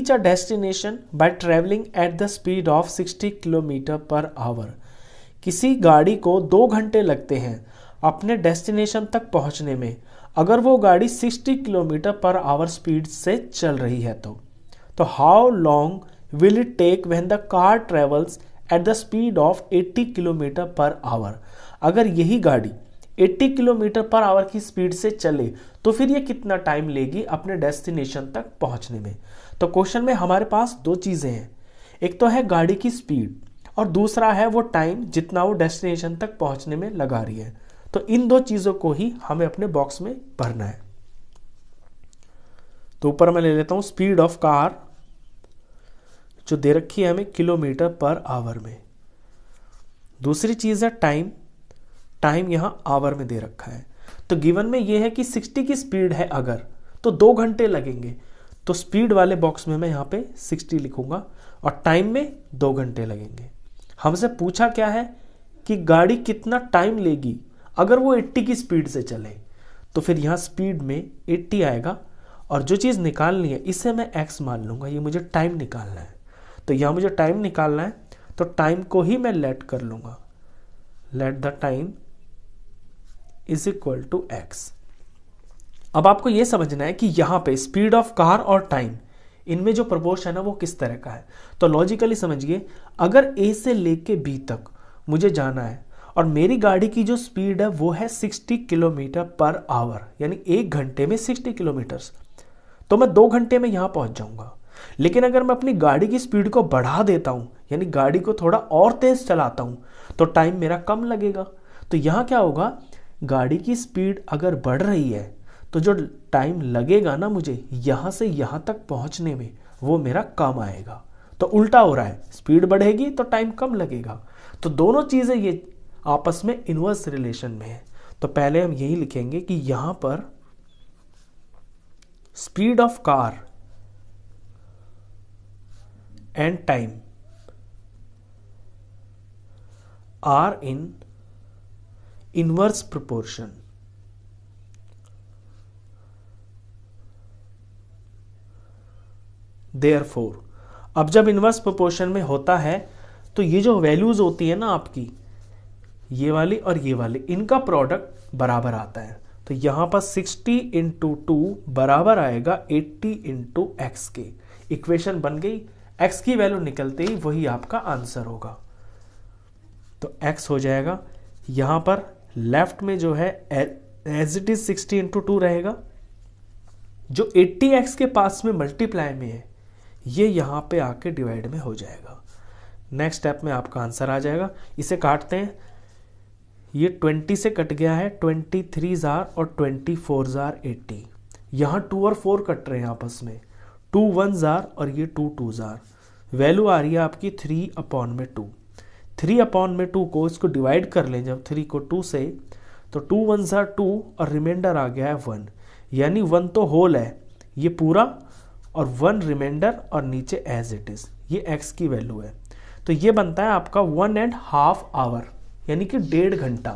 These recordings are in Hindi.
Reach a destination by travelling at the speed of 60 kilometre per hour. किसी गाड़ी को 2 घंटे लगते हैं अपने डेस्टिनेशन तक पहुंचने में, अगर वो गाड़ी 60 किलोमीटर पर आवर स्पीड से चल रही है तो how long will it take when the car travels at the speed of 80 kilometre per hour. अगर यही गाड़ी 80 किलोमीटर पर आवर की स्पीड से चले तो फिर ये कितना टाइम लेगी अपने डेस्टिनेशन तक पहुंचने में। तो क्वेश्चन में हमारे पास दो चीजें हैं, एक तो है गाड़ी की स्पीड और दूसरा है वो टाइम जितना वो डेस्टिनेशन तक पहुंचने में लगा रही है। तो इन दो चीजों को ही हमें अपने बॉक्स में भरना है। तो ऊपर मैं ले लेता हूं स्पीड ऑफ कार जो दे रखी है हमें किलोमीटर पर आवर में। दूसरी चीज है टाइम, टाइम यहां आवर में दे रखा है। तो गिवन में यह है कि 60 की स्पीड है अगर तो 2 घंटे लगेंगे, तो स्पीड वाले बॉक्स में मैं यहां पे 60 लिखूंगा और टाइम में 2 घंटे लगेंगे। हमसे पूछा क्या है कि गाड़ी कितना टाइम लेगी अगर वो 80 की स्पीड से चले, तो फिर यहां स्पीड में 80 आएगा और जो चीज निकालनी है इसे मैं x मान लूंगा, ये मुझे टाइम निकालना है। तो यहां मुझे टाइम निकालना है तो टाइम को ही मैं लेट कर लूंगा, let the time is equal to x। अब आपको यह समझना है कि यहां पे स्पीड ऑफ कार और टाइम इनमें जो प्रोपोर्शन है वो किस तरह का है। तो लॉजिकली समझिए, अगर A से लेके B तक मुझे जाना है और मेरी गाड़ी की जो स्पीड है वो है 60 किलोमीटर पर आवर, यानी 1 घंटे में 60 किलोमीटर, तो मैं 2 घंटे में यहां पहुंच जाऊंगा। लेकिन अगर मैं अपनी गाड़ी की स्पीड को बढ़ा देता हूं, यानी गाड़ी को थोड़ा और तेज चलाता हूं, तो टाइम मेरा कम लगेगा। तो यहां क्या होगा, गाड़ी की स्पीड अगर बढ़ रही है तो जो टाइम लगेगा ना मुझे यहां से यहां तक पहुंचने में वो मेरा कम आएगा। तो उल्टा हो रहा है, स्पीड बढ़ेगी तो टाइम कम लगेगा। तो दोनों चीजें ये आपस में इनवर्स रिलेशन में है। तो पहले हम यही लिखेंगे कि यहां पर speed of car and time are in inverse proportion. Therefore, अब जब इनवर्स प्रोपोर्शन में होता है तो ये जो वैल्यूज होती है ना आपकी, ये वाली और ये वाली, इनका प्रोडक्ट बराबर आता है। तो यहां पर 60 इंटू 2 बराबर आएगा 80 इंटू एक्स के। इक्वेशन बन गई, एक्स की वैल्यू निकलते ही वही आपका आंसर होगा। तो एक्स हो जाएगा यहां पर लेफ्ट में जो है एज इट इज 60 इंटू 2 रहेगा, जो 80x के पास में मल्टीप्लाई में है ये यहां पे आके डिवाइड में हो जाएगा। नेक्स्ट स्टेप में आपका आंसर आ जाएगा। इसे काटते हैं, ये 20 से कट गया है, 23 जार और 24 जार 80। यहां 2 और 4 कट रहे हैं आपस में, 2 1 जार और ये 2 2 जार। वैल्यू आ रही है आपकी 3/2। 3/2 को इसको डिवाइड कर लें जब 3 को 2 से, तो 2 1 जार 2 और रिमाइंडर आ गया है 1, यानी 1 तो होल है ये पूरा और 1 रिमाइंडर और नीचे एज इट इज, ये x की वैल्यू है। तो ये बनता है आपका 1.5 आवर, यानी कि 1.5 घंटा।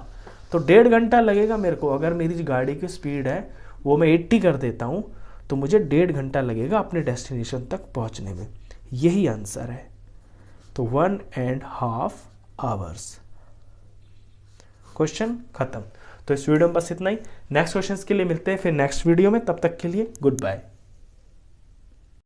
तो 1.5 घंटा लगेगा मेरे को, अगर मेरी गाड़ी की स्पीड है वो मैं 80 कर देता हूं तो मुझे 1.5 घंटा लगेगा अपने डेस्टिनेशन तक पहुंचने में। यही आंसर है। तो 1.5 आवर्स। क्वेश्चन खत्म। तो इस वीडियो में बस इतना ही। नेक्स्ट क्वेश्चंस के लिए मिलते हैं फिर नेक्स्ट वीडियो में, तब तक के लिए गुड बाय।